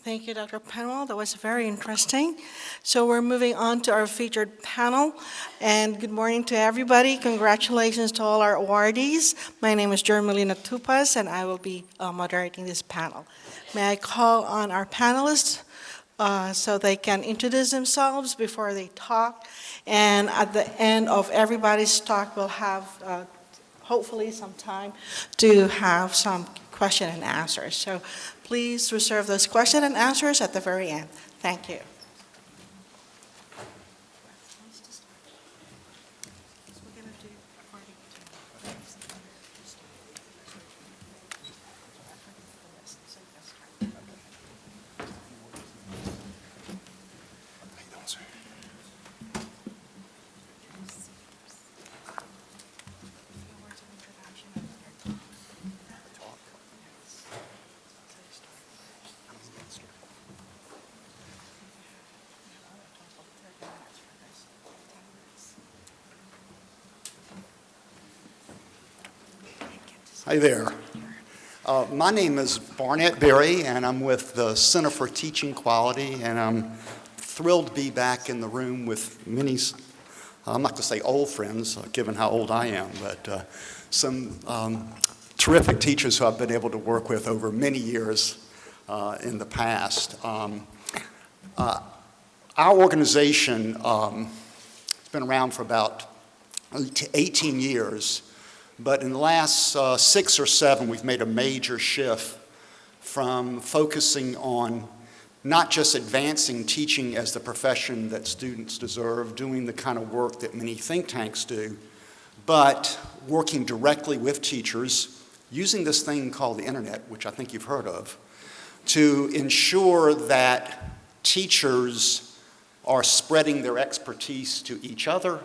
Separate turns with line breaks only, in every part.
Thank you, Dr. Penwell. That was very interesting. So we're moving on to our featured panel. And good morning to everybody. Congratulations to all our awardees. My name is Jermelina Tupas, and I will be moderating this panel. May I call on our panelists so they can introduce themselves before they talk. And at the end of everybody's talk, we'll have hopefully some time to have some question and answers. So please reserve those question and answers at the very end. Thank you.
Hi there. My name is Barnett Berry, and I'm with the Center for Teaching Quality, and I'm thrilled to be back in the room with many, I'm not going to say old friends, given how old I am, but some terrific teachers who I've been able to work with over many years in the past. Our organization has been around for about 18 years. But in the last 6 or 7, we've made a major shift from focusing on not just advancing teaching as the profession that students deserve, doing the kind of work that many think tanks do, but working directly with teachers, using this thing called the internet, which I think you've heard of, to ensure that teachers are spreading their expertise to each other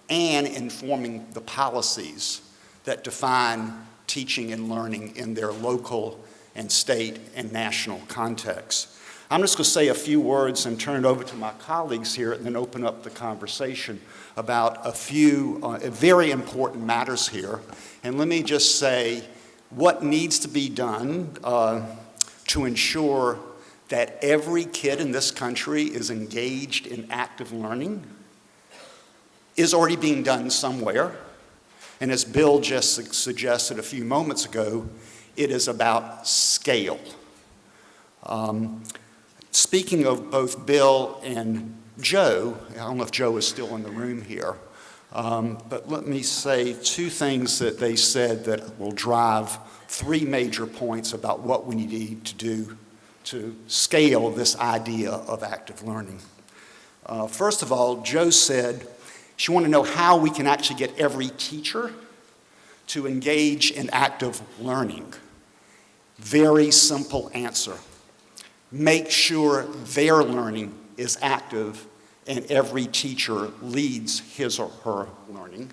and informing the policies that define teaching and learning in their local and state and national contexts. I'm just going to say a few words and turn it over to my colleagues here and then open up the conversation about a few very important matters here. And let me just say what needs to be done to ensure that every kid in this country is engaged in active learning is already being done somewhere. And as Bill just suggested a few moments ago, it is about scale. Speaking of both Bill and Joe, I don't know if Joe is still in the room here, but let me say 2 things that they said that will drive 3 major points about what we need to do to scale this idea of active learning. First of all, Joe said, she wanted to know how we can actually get every teacher to engage in active learning. Very simple answer. Make sure their learning is active and every teacher leads his or her learning.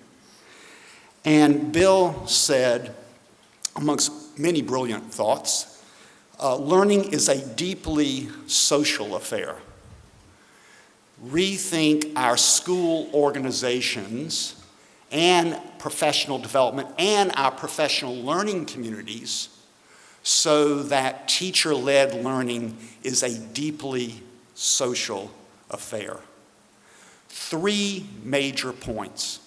And Bill said, amongst many brilliant thoughts, learning is a deeply social affair. Rethink our school organizations and professional development and our professional learning communities so that teacher-led learning is a deeply social affair. 3 major points.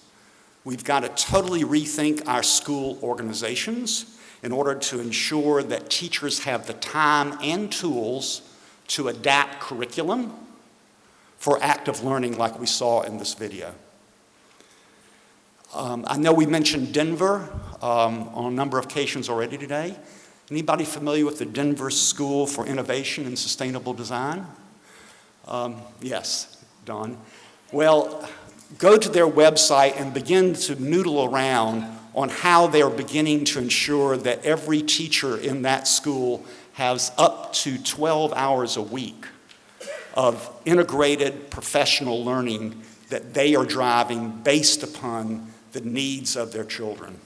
We've got to totally rethink our school organizations in order to ensure that teachers have the time and tools to adapt curriculum for active learning like we saw in this video. I know we mentioned Denver on a number of occasions already today. Anybody familiar with the Denver School for Innovation and Sustainable Design? Yes, Don. Well, go to their website and begin to noodle around on how they're beginning to ensure that every teacher in that school has up to 12 hours a week of integrated professional learning that they are driving based upon the needs of their children.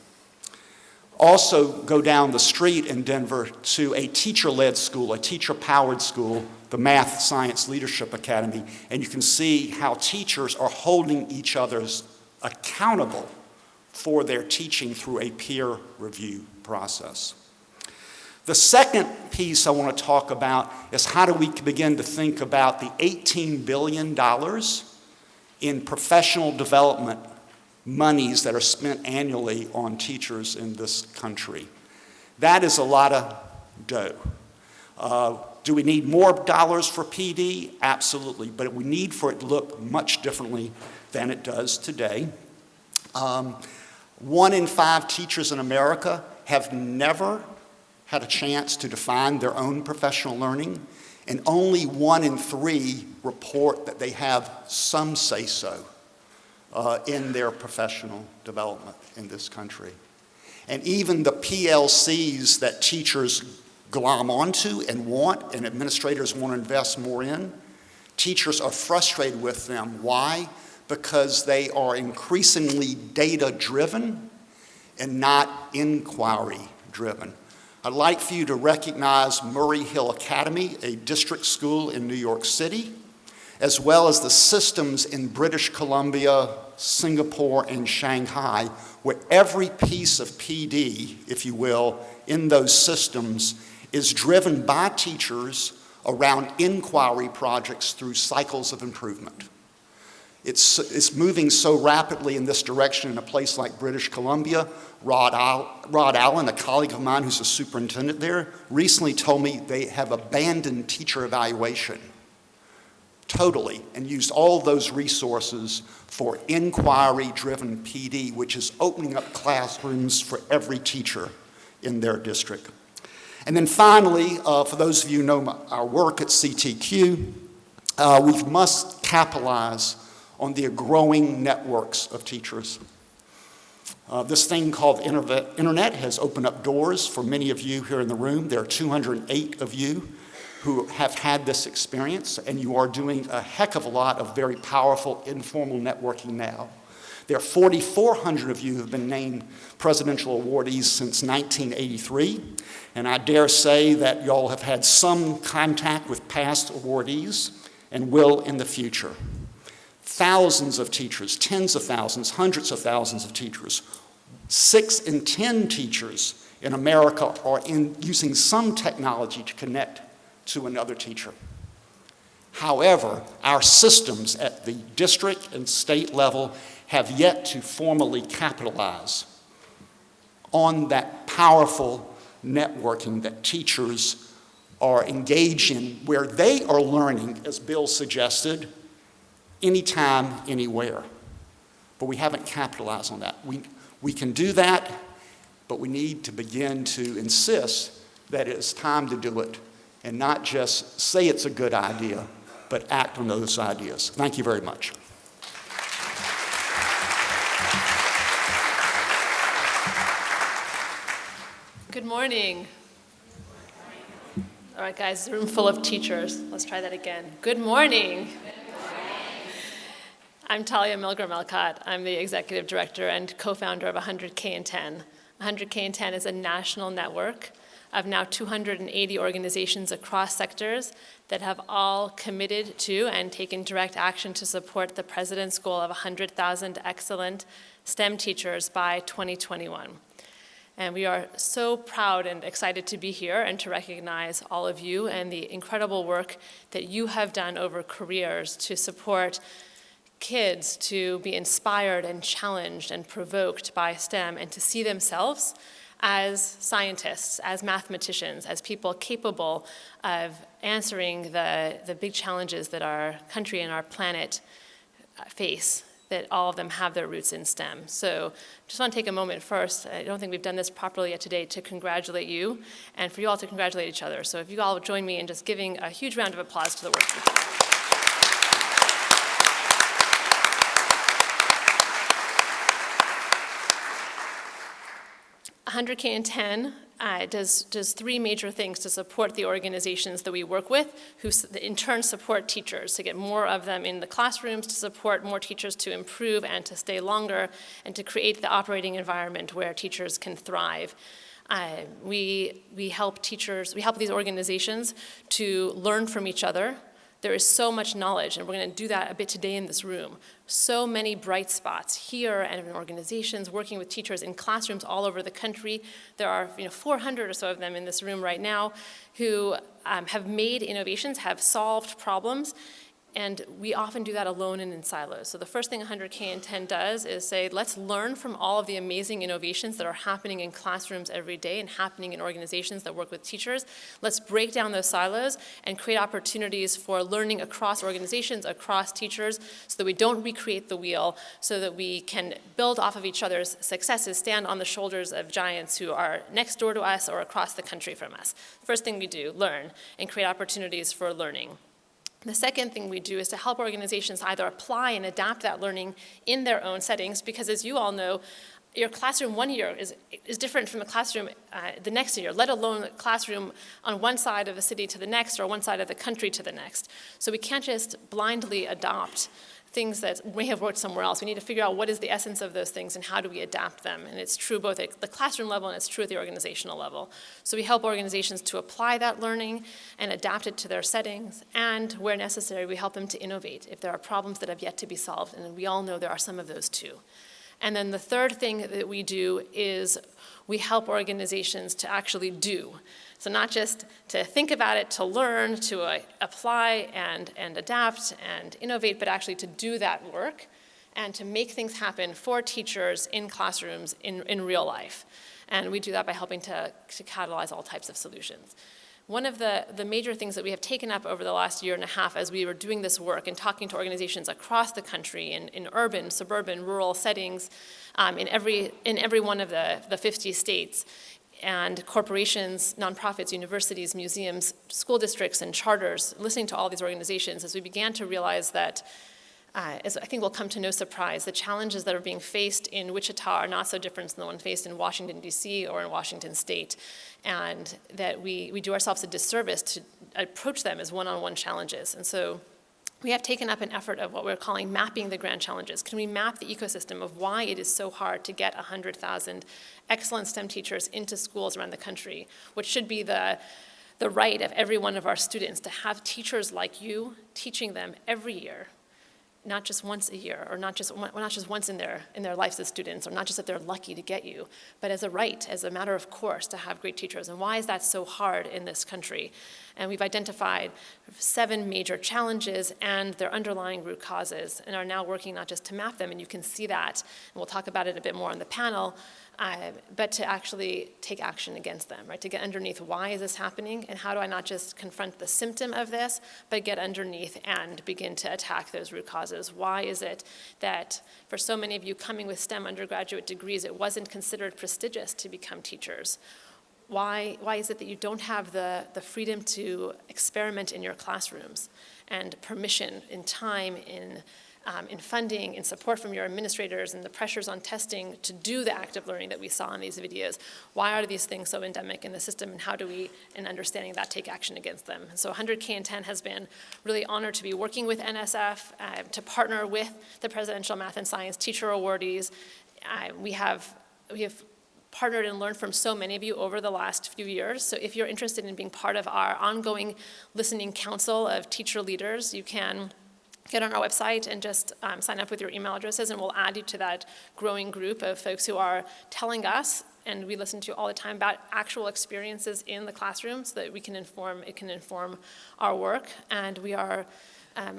Also, go down the street in Denver to a teacher-led school, a teacher-powered school, the Math Science Leadership Academy, and you can see how teachers are holding each other accountable for their teaching through a peer review process. The second piece I want to talk about is how do we begin to think about the $18 billion in professional development monies that are spent annually on teachers in this country. That is a lot of dough. Do we need more dollars for PD? Absolutely, but we need for it to look much differently than it does today. 1 in 5 teachers in America have never had a chance to define their own professional learning, and only 1 in 3 report that they have some say-so in their professional development in this country. And even the PLCs that teachers glom onto and want, and administrators want to invest more in, teachers are frustrated with them. Why? Because they are increasingly data-driven and not inquiry-driven. I'd like for you to recognize Murray Hill Academy, a district school in New York City, as well as the systems in British Columbia, Singapore, and Shanghai, where every piece of PD, if you will, in those systems is driven by teachers around inquiry projects through cycles of improvement. It's moving so rapidly in this direction in a place like British Columbia. Rod Allen, a colleague of mine who's a superintendent there, recently told me they have abandoned teacher evaluation totally and used all those resources for inquiry-driven PD, which is opening up classrooms for every teacher in their district. And then finally, for those of you who know our work at CTQ, we must capitalize on the growing networks of teachers. This thing called the internet has opened up doors for many of you here in the room. There are 208 of you who have had this experience, and you are doing a heck of a lot of very powerful informal networking now. There are 4,400 of you who have been named presidential awardees since 1983, and I dare say that y'all have had some contact with past awardees and will in the future. Thousands of teachers, tens of thousands, hundreds of thousands of teachers. 6 in 10 teachers in America are using some technology to connect to another teacher. However, our systems at the district and state level have yet to formally capitalize on that powerful networking that teachers are engaged in, where they are learning, as Bill suggested, anytime, anywhere. But we haven't capitalized on that. We can do that, but we need to begin to insist that it's time to do it and not just say it's a good idea, but act on those ideas. Thank you very much.
Good morning. All right, guys, a room full of teachers. Let's try that again. Good morning. I'm Thalia Milgram Alcott. I'm the executive director and co-founder of 100K in 10. 100K in 10 is a national network of now 280 organizations across sectors that have all committed to and taken direct action to support the president's goal of 100,000 excellent STEM teachers by 2021. And we are so proud and excited to be here and to recognize all of you and the incredible work that you have done over careers to support kids to be inspired and challenged and provoked by STEM and to see themselves as scientists, as mathematicians, as people capable of answering the big challenges that our country and our planet face, that all of them have their roots in STEM. So just want to take a moment first, I don't think we've done this properly yet today, to congratulate you and for you all to congratulate each other. So if you all would join me in just giving a huge round of applause to the work you've done. 100K in 10 does 3 major things to support the organizations that we work with, who in turn support teachers, to get more of them in the classrooms, to support more teachers to improve and to stay longer, and to create the operating environment where teachers can thrive. We help these organizations to learn from each other, There is so much knowledge, and we're going to do that a bit today in this room. So many bright spots here and in organizations, working with teachers in classrooms all over the country. There are 400 or so of them in this room right now who have made innovations, have solved problems, and we often do that alone and in silos. So the first thing 100K in 10 does is say, let's learn from all of the amazing innovations that are happening in classrooms every day and happening in organizations that work with teachers. Let's break down those silos and create opportunities for learning across organizations, across teachers, so that we don't recreate the wheel, so that we can build off of each other's successes, stand on the shoulders of giants who are next door to us or across the country from us. First thing we do, learn and create opportunities for learning. The second thing we do is to help organizations either apply and adapt that learning in their own settings, because as you all know, your classroom one year is different from a classroom the next year, let alone a classroom on one side of a city to the next or one side of the country to the next. So we can't just blindly adopt things that may have worked somewhere else. We need to figure out what is the essence of those things and how do we adapt them. And it's true both at the classroom level and it's true at the organizational level. So we help organizations to apply that learning and adapt it to their settings. And where necessary, we help them to innovate if there are problems that have yet to be solved. And we all know there are some of those too. And then the third thing that we do is we help organizations to actually do. So not just to think about it, to learn, to apply and adapt and innovate, but actually to do that work and to make things happen for teachers in classrooms in real life. And we do that by helping to catalyze all types of solutions. One of the major things that we have taken up over the last year and a half as we were doing this work and talking to organizations across the country in urban, suburban, rural settings, in every one of the 50 states, and corporations, nonprofits, universities, museums, school districts, and charters, listening to all these organizations as we began to realize that, as I think will come to no surprise, the challenges that are being faced in Wichita are not so different than the one faced in Washington, D.C. or in Washington State, and that we do ourselves a disservice to approach them as one-on-one challenges. And so we have taken up an effort of what we're calling mapping the grand challenges. Can we map the ecosystem of why it is so hard to get 100,000 excellent STEM teachers into schools around the country, which should be the right of every one of our students to have teachers like you teaching them every year, not just once a year, or not just once in their lives as students, or not just that they're lucky to get you, but as a right, as a matter of course, to have great teachers. And why is that so hard in this country? And we've identified 7 major challenges and their underlying root causes, and are now working not just to map them, and you can see that, and we'll talk about it a bit more on the panel, but to actually take action against them, right? To get underneath why is this happening, and how do I not just confront the symptom of this, but get underneath and begin to attack those root causes. Why is it that for so many of you coming with STEM undergraduate degrees, it wasn't considered prestigious to become teachers? Why is it that you don't have the freedom to experiment in your classrooms, and permission in time, in funding, in support from your administrators, and the pressures on testing to do the active learning that we saw in these videos? Why are these things so endemic in the system, and how do we, in understanding that, take action against them? And so 100K in 10 has been really honored to be working with NSF, to partner with the Presidential Math and Science Teacher Awardees. We have partnered and learned from so many of you over the last few years. So if you're interested in being part of our ongoing listening council of teacher leaders, you can get on our website and just sign up with your email addresses, and we'll add you to that growing group of folks who are telling us, and we listen to all the time, about actual experiences in the classroom so that it can inform our work. And we are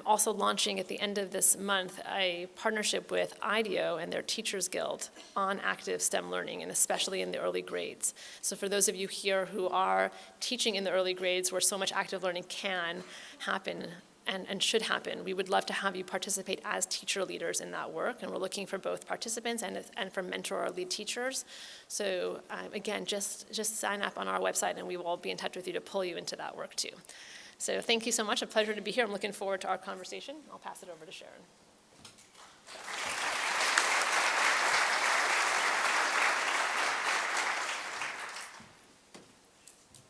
also launching at the end of this month a partnership with IDEO and their Teachers Guild on active STEM learning, and especially in the early grades. So for those of you here who are teaching in the early grades where so much active learning can happen and should happen, we would love to have you participate as teacher leaders in that work, and we're looking for both participants and for mentor or lead teachers. So again, just sign up on our website and we will be in touch with you to pull you into that work too. So thank you so much, a pleasure to be here. I'm looking forward to our conversation. I'll pass it over to Sharon.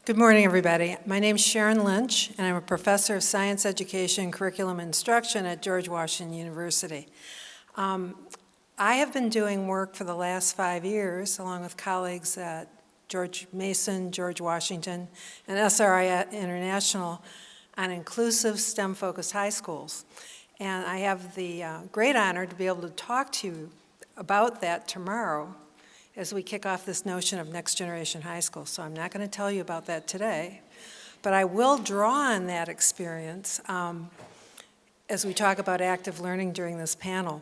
Good morning, everybody. My name is Sharon Lynch, and I'm a professor of science education, curriculum, and instruction at George Washington University. I have been doing work for the last 5 years, along with colleagues at George Mason, George Washington, and SRI International, on inclusive STEM-focused high schools. And I have the great honor to be able to talk to you about that tomorrow as we kick off this notion of next generation high school. So I'm not going to tell you about that today, but I will draw on that experience as we talk about active learning during this panel.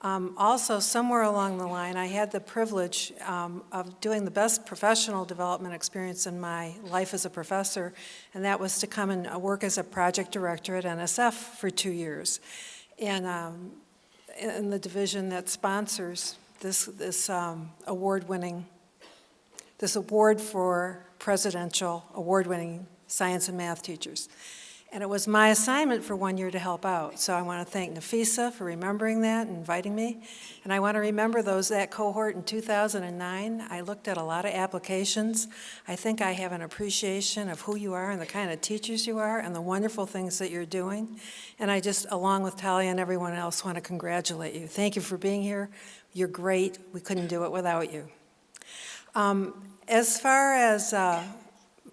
Also, somewhere along the line, I had the privilege of doing the best professional development experience in my life as a professor, and that was to come and work as a project director at NSF for 2 years. And in the division that sponsors this award for presidential award-winning science and math teachers. And it was my assignment for 1 year to help out. So I want to thank Nafisa for remembering that and inviting me. And I want to remember that cohort in 2009. I looked at a lot of applications. I think I have an appreciation of who you are and the kind of teachers you are and the wonderful things that you're doing. And I just, along with Thalia and everyone else, want to congratulate you. Thank you for being here. You're great. We couldn't do it without you. As far as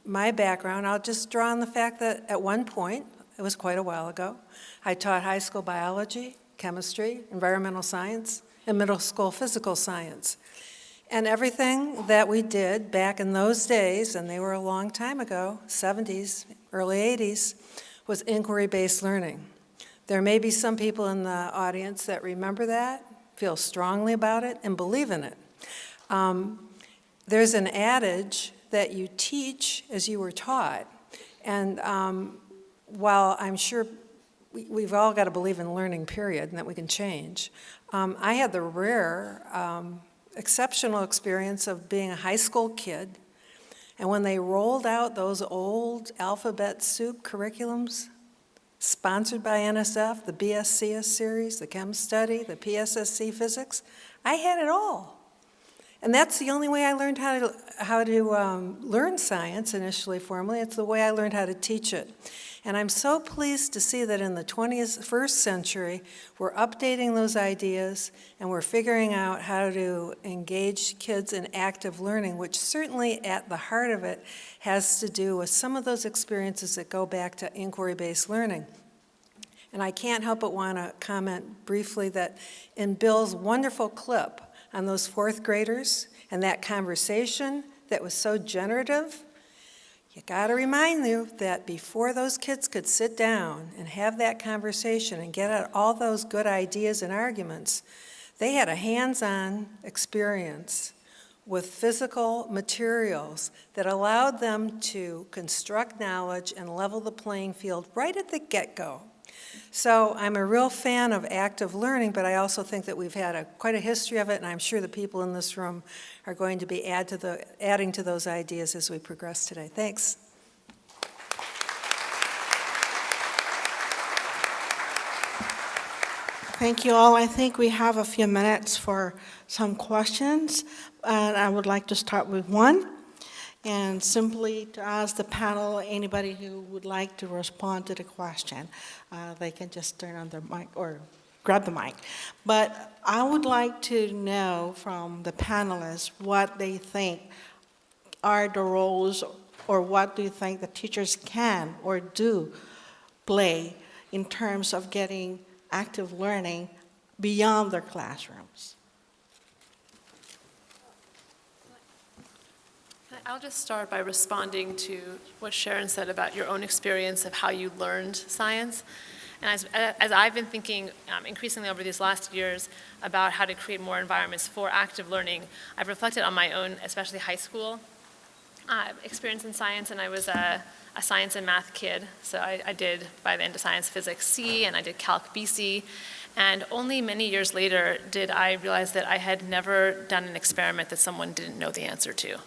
my background, I'll just draw on the fact that at one point, it was quite a while ago, I taught high school biology, chemistry, environmental science, and middle school physical science. And everything that we did back in those days, and they were a long time ago, 70s, early 80s, was inquiry-based learning. There may be some people in the audience that remember that, feel strongly about it, and believe in it. There's an adage that you teach as you were taught. And while I'm sure we've all got to believe in learning, period, and that we can change, I had the rare, exceptional experience of being a high school kid. And when they rolled out those old alphabet soup curriculums sponsored by NSF, the BSCS series, the Chem Study, the PSSC Physics, I had it all. And that's the only way I learned how to learn science initially, formally. It's the way I learned how to teach it. And I'm so pleased to see that in the 21st century, we're updating those ideas and we're figuring out how to engage kids in active learning, which certainly at the heart of it has to do with some of those experiences that go back to inquiry-based learning. And I can't help but want to comment briefly that in Bill's wonderful clip on those fourth graders and that conversation that was so generative, you got to remind you that before those kids could sit down and have that conversation and get out all those good ideas and arguments, they had a hands-on experience with physical materials that allowed them to construct knowledge and level the playing field right at the get-go. So I'm a real fan of active learning, but I also think that we've had quite a history of it, and I'm sure the people in this room are going to be adding to those ideas as we progress today. Thanks.
Thank you all. I think we have a few minutes for some questions, and I would like to start with one. And simply to ask the panel, anybody who would like to respond to the question, they can just turn on their mic or grab the mic. But I would like to know from the panelists what they think are the roles, or what do you think the teachers can or do play in terms of getting active learning beyond their classrooms.
I'll just start by responding to what Sharon said about your own experience of how you learned science. And as I've been thinking increasingly over these last years about how to create more environments for active learning, I've reflected on my own, especially high school experience in science, and I was a science and math kid. So I did, by the end of science, physics C, and I did calc BC. And only many years later did I realize that I had never done an experiment that someone didn't know the answer to.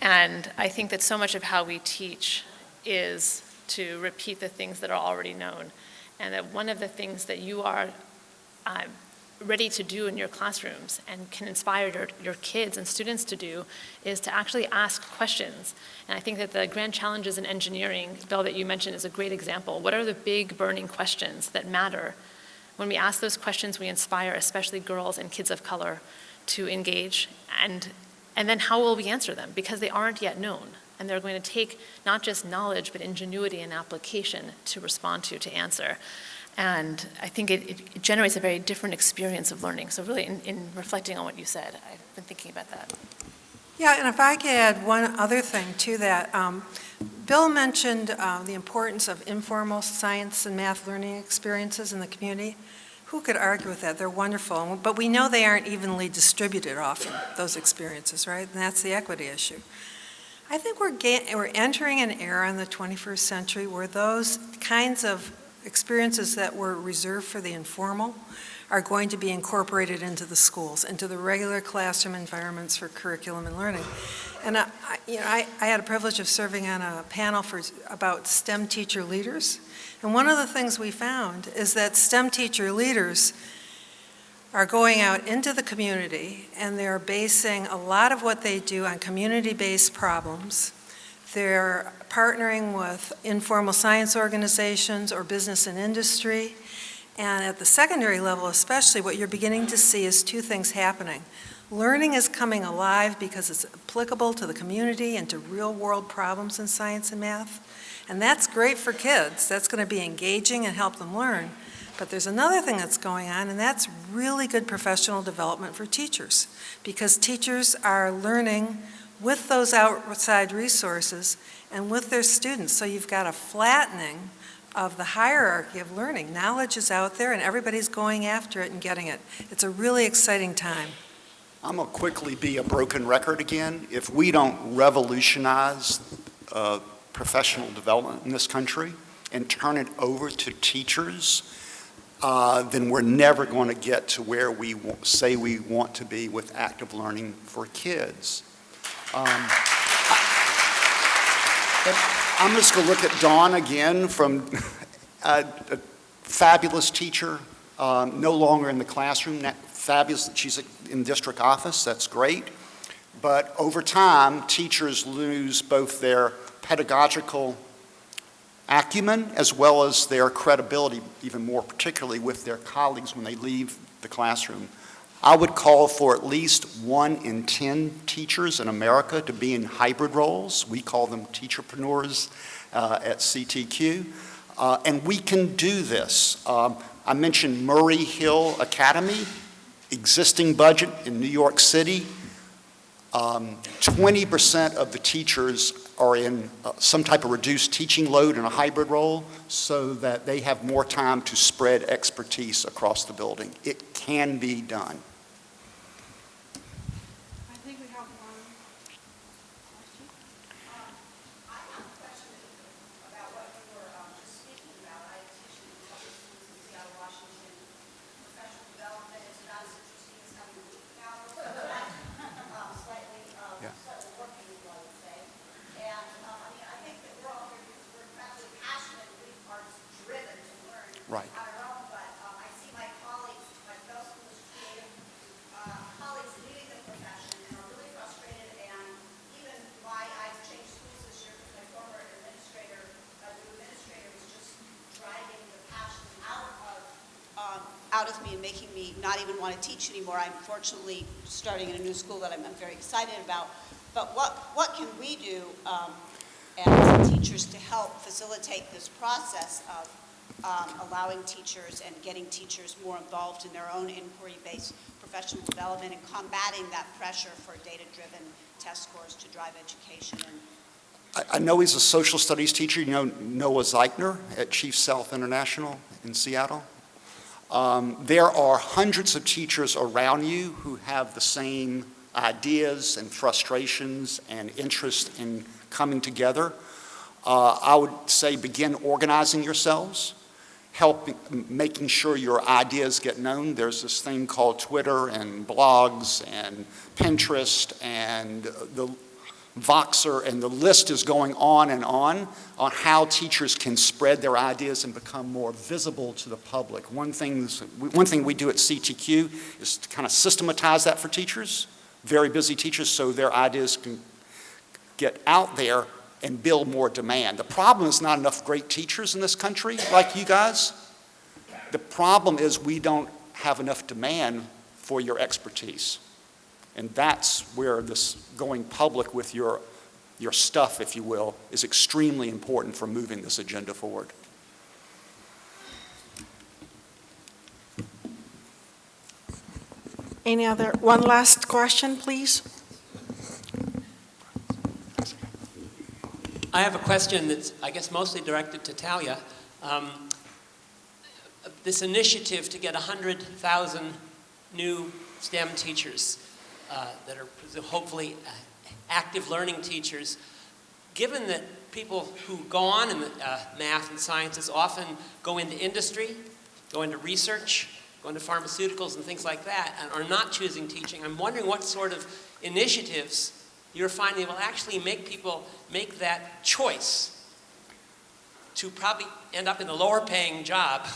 And I think that so much of how we teach is to repeat the things that are already known. And that one of the things that you are ready to do in your classrooms and can inspire your kids and students to do is to actually ask questions. And I think that the grand challenges in engineering, Bill, that you mentioned is a great example. What are the big burning questions that matter? When we ask those questions, we inspire especially girls and kids of color to engage, and then how will we answer them? Because they aren't yet known. And they're going to take not just knowledge, but ingenuity and application to respond to answer. And I think it generates a very different experience of learning. So really, in reflecting on what you said, I've been thinking about that.
Yeah, and if I could add one other thing to that. Bill mentioned the importance of informal science and math learning experiences in the community. Who could argue with that? They're wonderful, but we know they aren't evenly distributed often, those experiences, right? And that's the equity issue. I think we're entering an era in the 21st century where those kinds of experiences that were reserved for the informal are going to be incorporated into the schools, into the regular classroom environments for curriculum and learning. And I had a privilege of serving on a panel about STEM teacher leaders. And one of the things we found is that STEM teacher leaders are going out into the community, and they're basing a lot of what they do on community-based problems. They're partnering with informal science organizations or business and industry. And at the secondary level especially, what you're beginning to see is two things happening. Learning is coming alive because it's applicable to the community and to real-world problems in science and math. And that's great for kids. That's going to be engaging and help them learn. But there's another thing that's going on, and that's really good professional development for teachers, because teachers are learning with those outside resources and with their students. So you've got a flattening of the hierarchy of learning. Knowledge is out there, and everybody's going after it and getting it. It's a really exciting time.
I'm going to quickly be a broken record again. If we don't revolutionize professional development in this country and turn it over to teachers, then we're never going to get to where we say we want to be with active learning for kids. I'm just going to look at Dawn again, from a fabulous teacher, no longer in the classroom. Fabulous that she's in district office, that's great. But over time, teachers lose both their pedagogical acumen as well as their credibility, even more particularly with their colleagues when they leave the classroom. I would call for at least 1 in 10 teachers in America to be in hybrid roles. We call them Teacherpreneurs at CTQ. And we can do this. I mentioned Murray Hill Academy, existing budget in New York City. 20% of the teachers are in some type of reduced teaching load in a hybrid role so that they have more time to spread expertise across the building. It can be done.
I think we have one.
I have a question about what you were just speaking about. I teach in public schools in Seattle, Washington. Professional development is not as interesting as having a week now. Slightly working, I would say. And I think that we're all here because we're incredibly passionate and we are driven to learn
Right.
on our own. But I see my colleagues, my fellow schools creative colleagues leaving the profession and are really frustrated. And even I've changed schools this year because my former administrator, new administrator, was just driving the passion out of me and making me not even want to teach anymore. I'm fortunately starting in a new school that I'm very excited about. But what can we do as teachers to help facilitate this process of allowing teachers and getting teachers more involved in their own inquiry-based professional development and combating that pressure for data-driven test scores to drive education?
I know he's a social studies teacher. You know Noah Zeichner at Chief South International in Seattle. There are hundreds of teachers around you who have the same ideas and frustrations and interest in coming together. I would say begin organizing yourselves, making sure your ideas get known. There's this thing called Twitter and blogs and Pinterest and the Voxer, and the list is going on how teachers can spread their ideas and become more visible to the public. One thing we do at CTQ is to kind of systematize that for teachers, very busy teachers, so their ideas can get out there and build more demand. The problem is not enough great teachers in this country like you guys. The problem is we don't have enough demand for your expertise. And that's where this going public with your your stuff, if you will, is extremely important for moving this agenda forward.
One last question, please?
I have a question that's, I guess, mostly directed to Thalia. This initiative to get 100,000 new STEM teachers that are hopefully active learning teachers, given that people who go on in math and sciences often go into industry, go into research, go into pharmaceuticals and things like that, and are not choosing teaching, I'm wondering what sort of initiatives you're finding will actually make people make that choice to probably end up in a lower paying job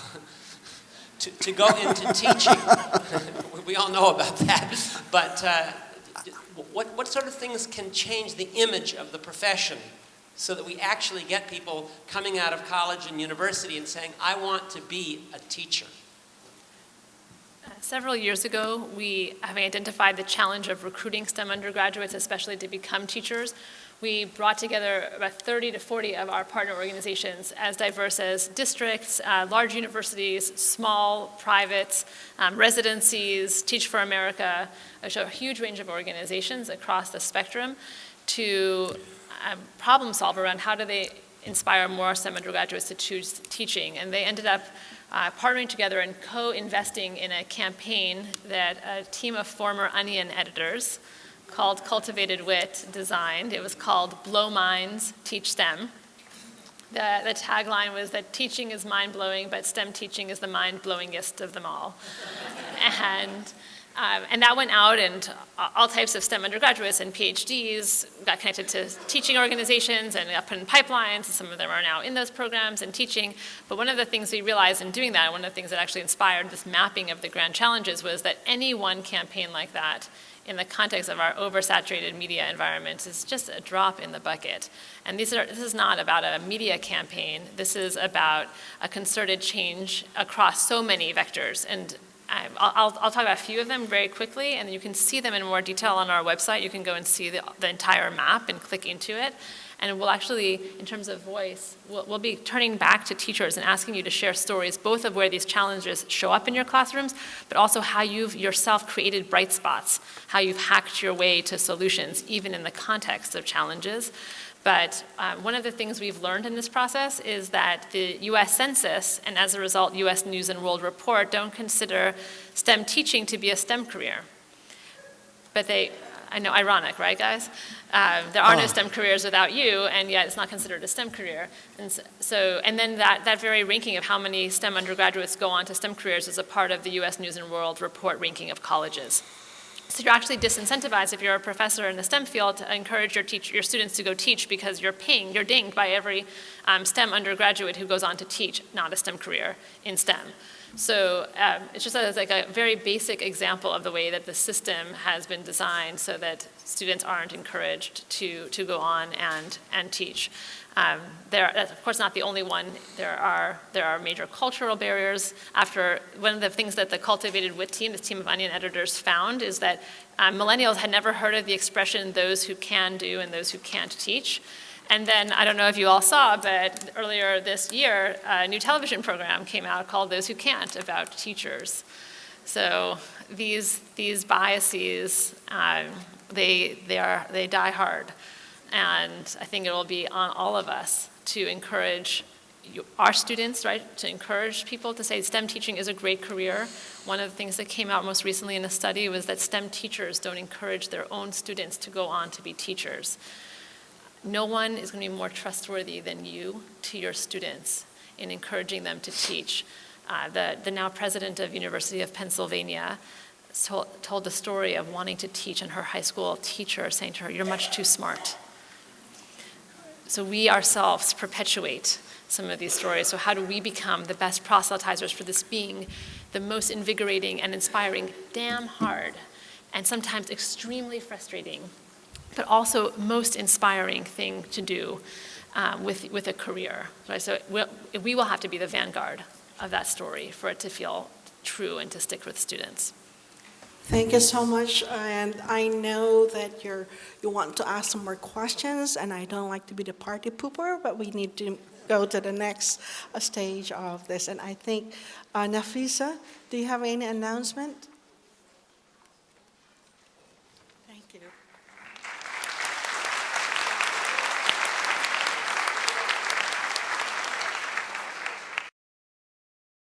to go into teaching. We all know about that. But what sort of things can change the image of the profession so that we actually get people coming out of college and university and saying, I want to be a teacher?
Several years ago, we, having identified the challenge of recruiting STEM undergraduates, especially to become teachers, we brought together about 30 to 40 of our partner organizations, as diverse as districts, large universities, small, private, residencies, Teach for America, a huge range of organizations across the spectrum to problem solve around how do they inspire more STEM undergraduates to choose teaching. And they ended up partnering together and co-investing in a campaign that a team of former Onion editors called Cultivated Wit designed. It was called Blow Minds, Teach STEM. The tagline was that teaching is mind-blowing, but STEM teaching is the mind-blowingest of them all. And that went out, and all types of STEM undergraduates and PhDs got connected to teaching organizations and got put in pipelines, and some of them are now in those programs and teaching. But one of the things we realized in doing that, one of the things that actually inspired this mapping of the grand challenges was that any one campaign like that in the context of our oversaturated media environment is just a drop in the bucket. And this is not about a media campaign. This is about a concerted change across so many vectors. And I'll talk about a few of them very quickly, and you can see them in more detail on our website. You can go and see the entire map and click into it. And we'll actually, in terms of voice, we'll be turning back to teachers and asking you to share stories, both of where these challenges show up in your classrooms, but also how you've yourself created bright spots, how you've hacked your way to solutions, even in the context of challenges. But one of the things we've learned in this process is that the US Census, and as a result, US News and World Report, don't consider STEM teaching to be a STEM career. But I know, ironic, right, guys? There are no STEM careers without you, and yet it's not considered a STEM career. And then that very ranking of how many STEM undergraduates go on to STEM careers is a part of the US News and World Report ranking of colleges. So you're actually disincentivized if you're a professor in the STEM field to encourage your students to go teach because you're dinged by every STEM undergraduate who goes on to teach, not a STEM career in STEM. So it's just like a very basic example of the way that the system has been designed so that students aren't encouraged to go on and teach. That's of course not the only one. There are major cultural barriers. One of the things that the Cultivated Wit team, this team of Onion editors, found is that millennials had never heard of the expression "those who can do" and "those who can't teach." And then, I don't know if you all saw, but earlier this year, a new television program came out called "Those Who Can't" about teachers. So these biases, they die hard. And I think it will be on all of us to encourage our students, right, to encourage people to say STEM teaching is a great career. One of the things that came out most recently in a study was that STEM teachers don't encourage their own students to go on to be teachers. No one is going to be more trustworthy than you to your students in encouraging them to teach. The now president of University of Pennsylvania told the story of wanting to teach, and her high school teacher saying to her, "You're much too smart." So we ourselves perpetuate some of these stories. So how do we become the best proselytizers for this being the most invigorating and inspiring, damn hard, and sometimes extremely frustrating, but also most inspiring thing to do with a career? Right? So we will have to be the vanguard of that story for it to feel true and to stick with students.
Thank you so much, and I know that you want to ask some more questions, and I don't like to be the party pooper, but we need to go to the next stage of this. And I think, Nafisa, do you have any announcement?